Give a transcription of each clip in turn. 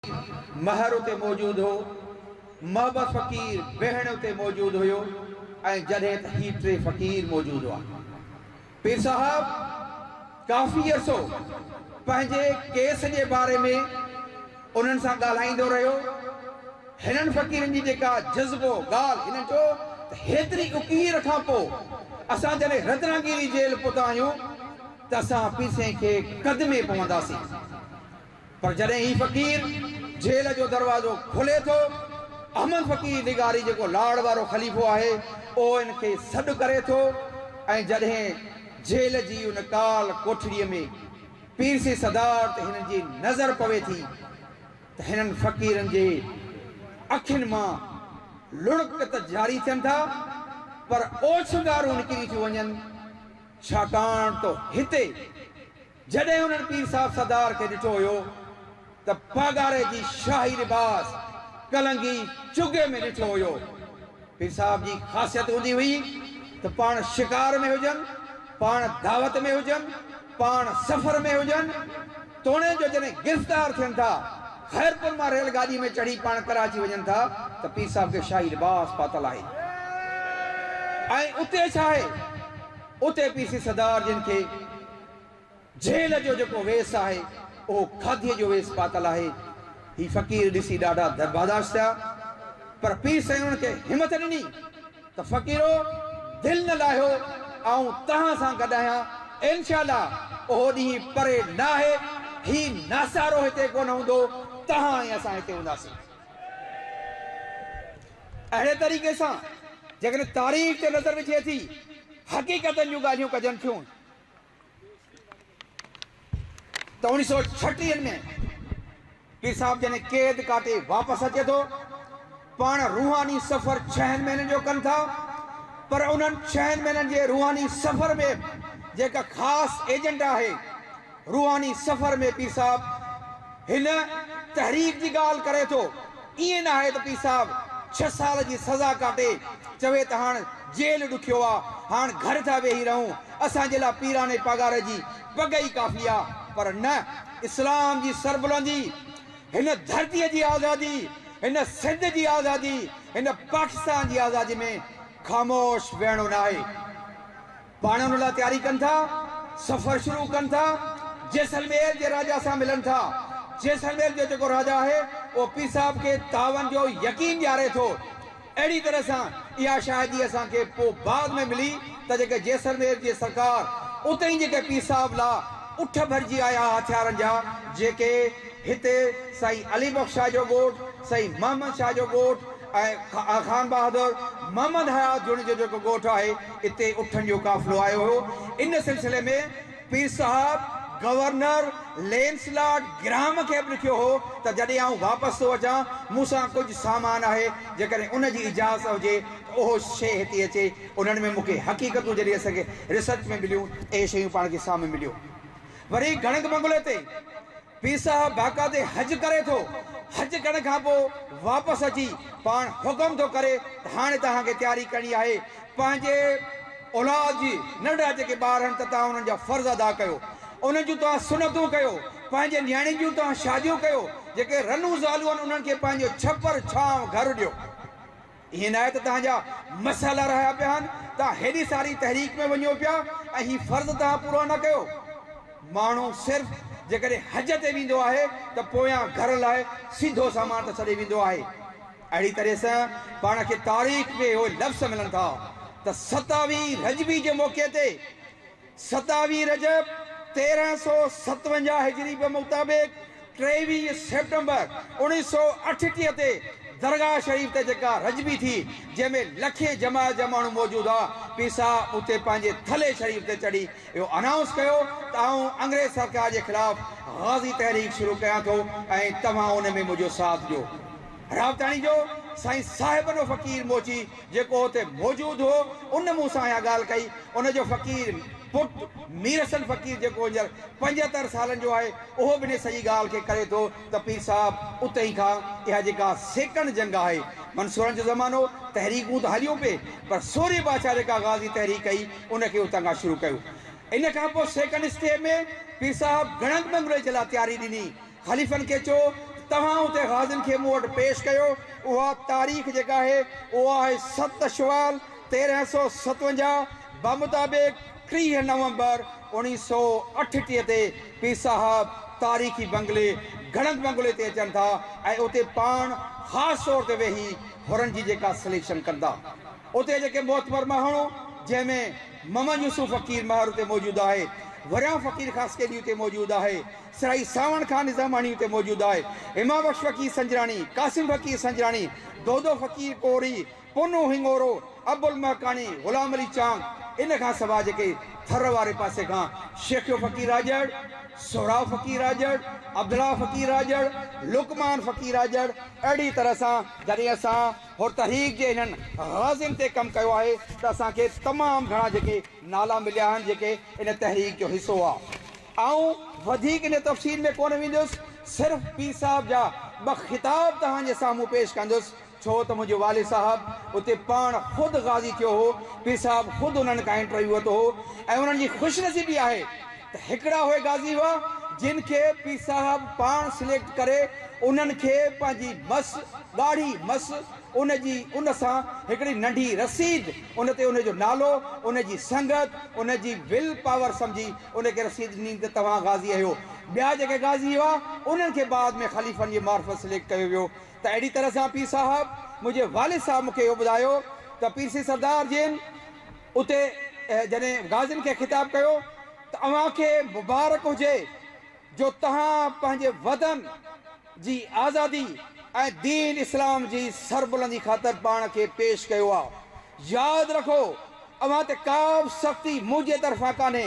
महर उते मौजूद हो, महबत फ़कीर बहन उते मौजूद हुयो ऐं जॾहिं त ही टे फ़कीर मौजूद हुआ। पीर साहब काफ़ी अरसो पंहिंजे केस जे बारे में उन्हनि सां ॻाल्हाईंदो रहियो। हिननि फ़कीरनि जी जेका जज़्बो ॻाल्हि हिननि चयो त हेतिरी उकीर खां पोइ असां जॾहिं रत्नागिरी जेल पहुता आहियूं त असां पीर साईं खे क़दमे पवंदासीं। पर जॾहिं ही फ़कीर जेल जो दरवाज़ो खोले थो, अहमद फ़कीर निगारी जेको लाड़ वारो ख़लीफ़ो आहे उहो इनखे सॾु करे थो ऐं जॾहिं जेल जी उन काल कोठड़ीअ में पीर सी सदार ते हिननि जी नज़र पवे थी त हिननि फ़कीरनि जे अखियुनि मां लुढ़क त जारी थियनि था पर ओछंगारूं निकिरी थियूं वञनि, छाकाणि त हिते जॾहिं हुननि पीर साहिब सदार खे ॾिठो हुयो त पगारे जी शाही लिबास कलंगी चुगे में ॾिठो हुयो। पीर साहिब जी ख़ासियत हूंदी हुई त पाण शिकार में हुजनि, पाण दावत में हुजनि, पाण सफ़र में हुजनि, तोड़े जो जॾहिं गिरफ़्तार थियनि था, खैरपुर मां रेलगाॾी में चढ़ी पाण कराची वञनि था त पीर साहिब खे शाही लिबास पातल आहे। ऐं उते छा आहे, उते पीर सी सदार जिन खे जेल जो जेको वेस आहे उहो खाधीअ जो वेस पातल आहे। ही फ़कीर ॾिसी ॾाढा दरबादाश थिया, पर पीर साईं उन्हनि खे हिमत ॾिनी त फ़कीरो दिलि न लाहियो, ऐं तव्हां सां गॾु आहियां, इंशाअल्लाह उहो ॾींहुं परे न आहे, ही नासारो हिते कोन हूंदो, तव्हां ऐं असां हिते हूंदासीं। अहिड़े तरीक़े सां जेकॾहिं तारीख़ ते नज़र विझे थी, हक़ीक़तनि जूं ॻाल्हियूं कजनि थियूं त 1936 में पीर साहिब जॾहिं क़ैद काटे वापसि अचे थो, पाण रूहानी सफ़र 6 महीननि जो कनि था, पर उन्हनि 6 महीननि जे रूहानी सफ़र में जेका ख़ासि एजेंडा आहे, रूहानी सफ़र में पीर साहिब हिन तहरीक जी ॻाल्हि करे थो। ईअं न आहे त पीर साहिब 6 साल जी सज़ा काटे चवे त हाणे जेल ॾुखियो आहे, हाणे घर था वेही रहूं, असांजे लाइ पीराने पगार जी पग ई काफ़ी आहे। पर न, इस्लाम जी सरबुलंदी, हिन धरतीअ जी आज़ादी, हिन सिंध जी आज़ादी, हिन पाकिस्तान जी आज़ादी में ख़ामोश वेहणो न आहे। पाण उन लाइ तयारी कनि था, सफ़र शुरू कनि था, जैसलमेर जे राजा सां मिलनि था। जैसलमेर जो जेको राजा आहे उहो पीर साहिब खे तावन जो यकीन ॾियारे थो। अहिड़ी तरह सां इहा शायदि असांखे पोइ बाद में मिली त जेके जैसलमेर जे सरकार उते ई जेके पीर साहिब लाइ उठ भरिजी आया हथियारनि जा, जेके हिते साईं अली बख्श शाह जो ॻोठु, साईं मोहम्मद शाह जो ॻोठु ऐं खान बहादुर मोहम्मद हयात जुन जो जेको ॻोठु आहे, इते उठनि जो काफ़िलो आयो हो। इन सिलसिले में पीर साहिब गवर्नर लैंसलॉर्ड ग्राहम खे बि लिखियो हो त जॾहिं आउं वापसि थो अचां, मूंसां कुझु सामान आहे, जेकॾहिं उन जी इजाज़त हुजे त उहो शइ हिते अचे। उन्हनि में मूंखे हक़ीक़तूं जॾहिं असांखे रिसर्च में मिलियूं, इहे शयूं पाण खे साम्हूं मिलियूं। वरी गणक बंगले ते पीर साहिब बाक़ाइदे हज करे थो। हज करण खां पोइ वापसि अची पाण हुकुम थो करे त हाणे तव्हांखे तयारी करणी आहे, पंहिंजे औलाद जी नंढा जेके ॿार आहिनि त तव्हां उन्हनि जा फ़र्ज़ अदा कयो, उन्हनि जूं तव्हां सुनतूं कयो, पंहिंजे नियाणियुनि जूं तव्हां शादियूं कयो, जेके रनू ज़ालूं आहिनि उन्हनि खे पंहिंजो छपर छांव घर ॾियो। ईअं न आहे त तव्हांजा मसाला रहिया पिया आहिनि, तव्हां हेॾी सारी तहरीक में वञो पिया ऐं हीउ फ़र्ज़ तव्हां पूरा न कयो। माण्हू सिर्फ़ु जेकॾहिं हज ते वेंदो आहे त पोयां घर लाइ सीधो सामान त छॾे वेंदो आहे। अहिड़ी तरह सां पाण खे तारीख़ में उहे लफ़्ज़ मिलनि था त 27 रजबी जे मौक़े ते 27 रजब 1357 हिजरी जे मुताबिक़ 23 सेप्टेंबर 1938 ते दरगाह शरीफ़ ते जेका रजबी थी, जंहिंमें लखे जमात जा माण्हू मौजूदु हुआ, पीर साहिब उते पंहिंजे थले शरीफ़ ते चढ़ी इहो अनाउंस कयो त आउं अंग्रेज़ सरकार जे ख़िलाफ़ ग़ाज़ी तहरीक शुरू कयां थो ऐं तव्हां उन में मुंहिंजो साथ ॾियो। रावताणी जो साईं साहिबनो फ़कीर मोची जेको हुते मौजूदु हो, उन मूंसां इहा ॻाल्हि कई। उनजो फ़कीर पुटु मीर हसन फ़कीर जेको हींअर 75 सालनि जो आहे, उहो बि इन सॼी ॻाल्हि खे करे थो त पीर साहिब उते ई खां इहा जेका सेकंड जंग आहे, मंसूरनि जो ज़मानो तहरीकूं त हलियूं पिए, पर सोरे बादशाह जेका ग़ाज़ी तहरीक कई उनखे उतां खां शुरू कयो। इन खां पोइ सेकंड स्टेज में पीर साहिब गणक बंगले जे लाइ तयारी ॾिनी। ख़लीफ़नि खे चयो तव्हां उते गाज़ियुनि खे मूं वटि पेश कयो। उहा तारीख़ जेका आहे उहा आहे 7 शवाल 1357 बमुताबिक़ 30 नवंबर 1938 ते पीर साहब तारीख़ी बंगले गणक बंगले ते अचनि था ऐं उते पाण ख़ासि तौर ते वेही हुरनि जी जेका सिलेक्शन कंदा। उते जेके मोतबर माण्हू जंहिंमें मोहम्मद यूसुफ फ़कीर महर उते मौजूदु आहे, वरियां फ़कीर ख़ासकेली उते मौजूदु आहे, सराई सावण खान निज़ामानी उते मौजूदु आहे, इमाम बख्श फ़कीर संजरानी, कासिम फ़कीर संजरानी, दोदो फ़कीर कोरी, पुनू हिंगोरो, अब्दुल महकानी, ग़ुलाम अली चांग, इन खां सवाइ जेके थर वारे पासे खां शेखियो फ़कीर राजड़, सोहराव फ़कीर राजड़, अब्दुल्ला फ़कीर राजड़, लुकमान फ़कीर राजड़, अहिड़ी तरह सां जॾहिं असां हुर तहरीक जे हिननि गाज़ियुनि ते कमु कयो आहे त असांखे तमामु घणा जेके नाला मिलिया आहिनि जेके इन तहरीक जो हिसो आहे। ऐं वधीक इन तफ़सील में कोन वेंदुसि, सिर्फ़ु पीर साहब जा ॿ ख़िताब तव्हांजे साम्हूं पेश कंदुसि, छो त मुंहिंजो वालिद साहब उते पाण ख़ुदि गाज़ी थियो हो। पीर साहब ख़ुदि उन्हनि खां इंटरव्यू वरितो हो ऐं उन्हनि जी ख़ुशनसीबी आहे त हिकिड़ा उहे गाज़ी हुआ जिन खे पीर साहब पाण सिलेक्ट करे उन्हनि खे पंहिंजी मस ॻाढ़ी मस उन सां हिकिड़ी नंढी रसीद उन ते उनजो नालो, उन जी संगत, उन जी विल पावर सम्झी उनखे रसीद ॾिनी त तव्हां गाज़ी आहियो। ॿिया जेके गाज़ी हुआ उन्हनि खे बाद में ख़लीफ़नि जी मार्फत सिलेक्ट कयो वियो। त अहिड़ी तरह सां पीर साहब मुंहिंजे वालिद साहब मूंखे इहो ॿुधायो त पीर सी सरदार जिन उते जॾहिं गाज़ियुनि खे ख़िताब कयो त अव्हांखे मुबारक हुजे जो तव्हां पंहिंजे वतन जी आज़ादी ऐं दीन इस्लाम जी सरबुलंदी ख़ातिर पाण खे पेश कयो आहे। यादि रखो अव्हां ते का बि सख़्ती मुंहिंजे तरफ़ां कान्हे।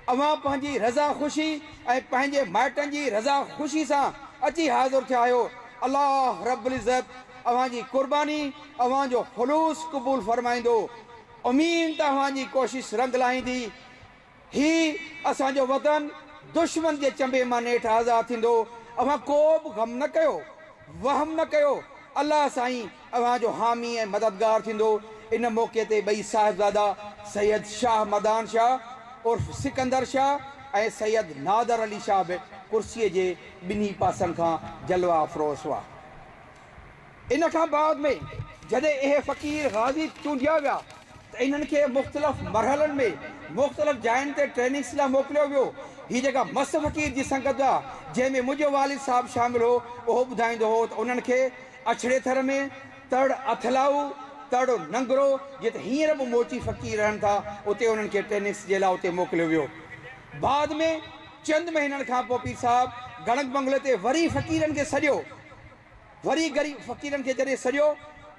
अव्हां पंहिंजी रज़ा ख़ुशी ऐं पंहिंजे माइटनि जी रज़ा ख़ुशी सां अची हाज़िर थिया आहियो। अल्लाह रब्बुल इज़्ज़त अव्हांजी क़ुर्बानी, अव्हांजो ख़ुलूस क़बूल फ़रमाईंदो। उमीद त अव्हांजी कोशिशि रंग लाहींदी। ही असांजो वतन दुश्मन जे चंबे मां नेठि आज़ादु थींदो। अव्हां को बि ग़म न कयो, वहम न कयो, अल्लाह साईं अव्हांजो हामी ऐं मददगार थींदो। इन मौक़े ते ॿई साहिबज़ादा सैयद शाह मदान शाह उर्फ़ सिकंदर शाह ऐं सैयद नादर अली शाह बि कुर्सीअ जे ॿिन्ही पासनि खां जलवा अफ़रोज़ हुआ। इन खां बाद में जॾहिं इहे फ़क़ीर गाज़ी चूंडिया विया त इन्हनि खे मुख़्तलिफ़ मरहलनि में मुख़्तलिफ़ जायुनि ते ट्रेनिंग्स लाइ मोकिलियो वियो। हीअ जेका मस फ़क़ीर जी संगत आहे जंहिंमें मुंहिंजो वालिद साहब शामिलु हो, उहो ॿुधाईंदो हो त उन्हनि खे अछड़े थर में तड़ अथलाऊ तड़ नंगरो जिते हींअर बि मोची फ़क़ीर रहनि था उते उन्हनि खे ट्रेनिंग्स जे लाइ उते मोकिलियो वियो। बाद में चंद महीननि खां पोइ पीर साहब गणक बंगले ते वरी फ़क़ीरनि खे सॼो, वरी ग़रीब फ़क़ीरनि खे जॾहिं सॼो,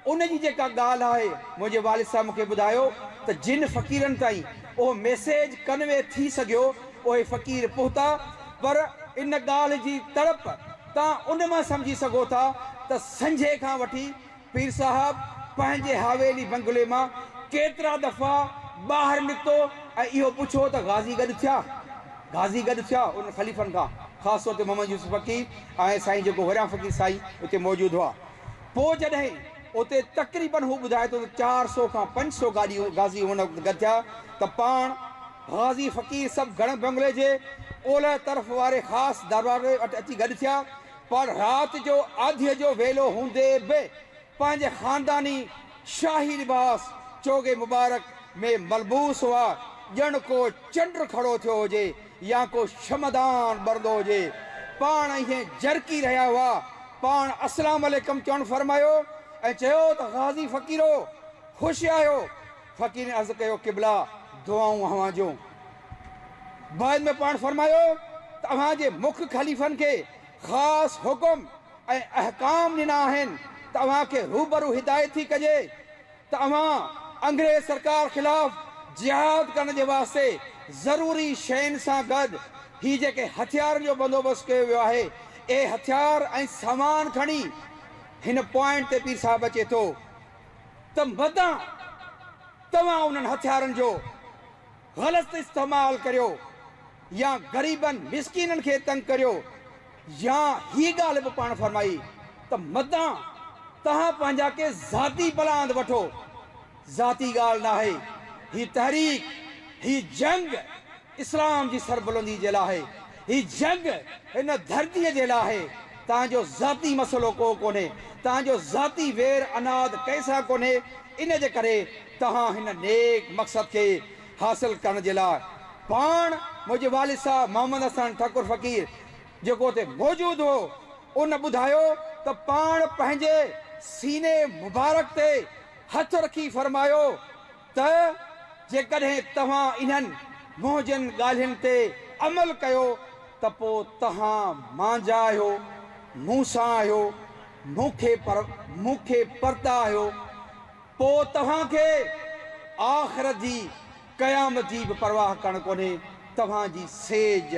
उन जी जेका ॻाल्हि आहे मुंहिंजे वालिद साहब मूंखे ॿुधायो त जिन फ़क़ीरनि ताईं उहो मैसेज कन्वे थी सघियो उहे फ़क़ीर पहुता, पर इन ॻाल्हि जी तड़प तव्हां उन मां सम्झी सघो था त संझे खां वठी पीर साहब पंहिंजे हवेली बंगले मां केतिरा दफ़ा ॿाहिरि निकितो ऐं इहो पुछो त गाज़ी गॾु थिया, गाज़ी गॾु थिया उन ख़लीफ़नि खां, ख़ासि तौर ते मोहम्मद यूसुफ फ़कीर ऐं साईं जेको वरियां फ़कीर साईं उते मौजूदु हुआ। पोइ जॾहिं उते तक़रीबन हू ॿुधाए थो त 400 खां 500 गाज़ी हुन गॾु थिया त पाण गाज़ी फ़क़ीर सभु गणक बंगले जे ओलह तरफ़ वारे ख़ासि दरवाज़े वटि अची गॾु थिया। पर राति जो आधीअ जो वेलो हूंदे बि पंहिंजे ख़ानदानी शाही लिबास चोगे मुबारक में मलबूस हुआ, ॼण को चंड खड़ो थियो हुजे या को शमदान बरदो हुजे। पाण ईअं जरकी रहिया हुआ। पाण अस्सलाम वालेकुम चवणु फरमायो ऐं चयो त गाज़ी फ़क़ीरो ख़ुशि आहियो। फ़क़ीर अर्ज़ु कयो क़िबला दुआऊं अव्हां जो। बाद में पाण फरमायो त अव्हांजे मुख ख़लीफ़नि खे ख़ासि हुकुम ऐं अहकाम ॾिना आहिनि त अव्हांखे रूबरू हिदायत थी कजे त अव्हां अंग्रेज़ सरकार ख़िलाफ़ जिहाद करण जे वास्ते ज़रूरी शयुनि सां गॾु ही जेके हथियारनि जो बंदोबस्तु कयो वियो आहे, ए हथियार ऐं सामान खणी हिन पॉइंट ते पीर साहब अचे थो त मदां तव्हां उन्हनि हथियारनि जो ग़लति इस्तेमालु करियो या ग़रीबनि मिसकीननि खे तंग करियो, या ही ॻाल्हि बि पाण फरमाई त मदां तव्हां पंहिंजा के ज़ाती बलांद वठो। ज़ाती ॻाल्हि न आहे, ही तहरीक, ही जंग इस्लाम जी सरबुलंदी जे लाइ, ही जंग हिन धरतीअ जे लाइ, तव्हांजो ज़ाती मसइलो को कोन्हे, तव्हांजो ज़ाती वेर अनाद कंहिंसां कोन्हे। इन जे करे तव्हां हिन नेक मक़सद खे हासिल करण जे लाइ पाण मुंहिंजे वालिद साहब मोहम्मद हसन ठाकुर फ़क़ीर जेको हुते मौजूदु हो उन ॿुधायो त पाण पंहिंजे सीने मुबारक ते हथ रखी फरमायो त जेकॾहिं तव्हां इन्हनि मुंहिंजनि ॻाल्हियुनि ते अमल कयो त पोइ तव्हां मुंहिंजा आहियो, मूंसां आहियो, मूंखे परता आहियो। पोइ तव्हांखे आख़िरत जी क़यामत जी बि परवाह करणु कोन्हे, तव्हांजी सेज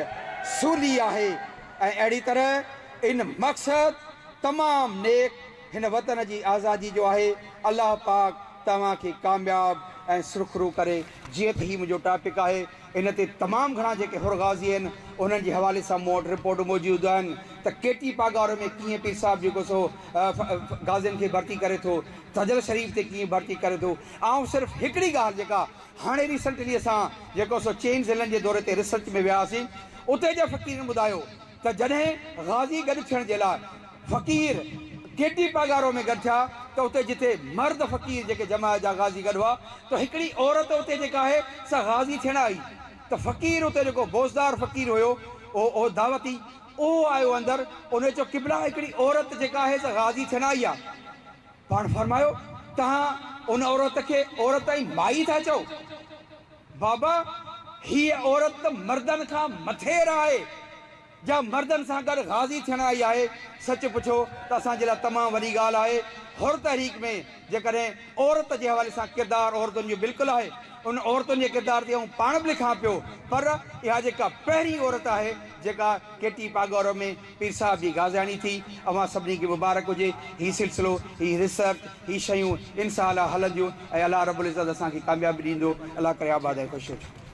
सूली आहे। ऐं अहिड़ी तरह इन मक़सद तमामु नेक हिन वतन जी आज़ादी जो आहे। अलाह पाक तव्हांखे कामयाब ऐं सुरखरू करे। जीअं त हीउ मुंहिंजो टॉपिक आहे, इन ते तमामु घणा जेके हुरगाज़ी आहिनि उन्हनि जे हवाले सां मूं वटि रिपोर्ट मौजूदु आहिनि त केटी पागार में कीअं पीर साहिबु जेको सो गाज़ियुनि खे भर्ती करे थो, तजल शरीफ़ ते कीअं भर्ती करे थो। ऐं सिर्फ़ु हिकिड़ी ॻाल्हि जेका हाणे रिसेंटली असां जेको सो चेन ज़िलनि जे दौरे ते रिसर्च में वियासीं, उते जा फ़क़ीरनि ॿुधायो त जॾहिं गाज़ी गॾु थियण जे लाइ फ़क़ीर केटी पागारो में गॾु थिया त उते जिते मर्द फ़क़ीर जेके जमायत जा गाज़ी गॾु हुआ त हिकिड़ी औरत उते जेका आहे सा गाज़ी थियण आई त फ़क़ीर उते जेको बोज़दार फ़क़ीर हुयो उहो दावती उहो आयो अंदरि, उन चयो किबला हिकिड़ी औरत जेका आहे सा गाज़ी थियण आई आहे। पाण फरमायो तव्हां उन औरत खे औरत जी माई था चओ? बाबा हीअ औरत मर्दनि खां मथे आहे, जा मर्दनि सां गॾु गाज़ी थियण आई आहे। सच पुछो त असांजे लाइ तमामु वॾी ॻाल्हि आहे। हुर तहरीक में जेकॾहिं औरत जे हवाले सां किरदारु औरतुनि जो बिल्कुलु आहे, उन औरतुनि जे किरदार ते पाण बि लिखां पियो, पर इहा जेका पहिरीं औरत आहे जेका केटी पागौर में पीर साहिब जी गाज़ियाणी थी, अवां सभिनी खे मुबारक हुजे। हीउ सिलसिलो, हीउ रिसर्च, हीउ शयूं इंशाअल्लाह हलंदियूं ऐं अलाह रब्बुल इज़्ज़त असांखे कामयाबी ॾींदो। अलाह करे आबाद ऐं ख़ुशि हुजे।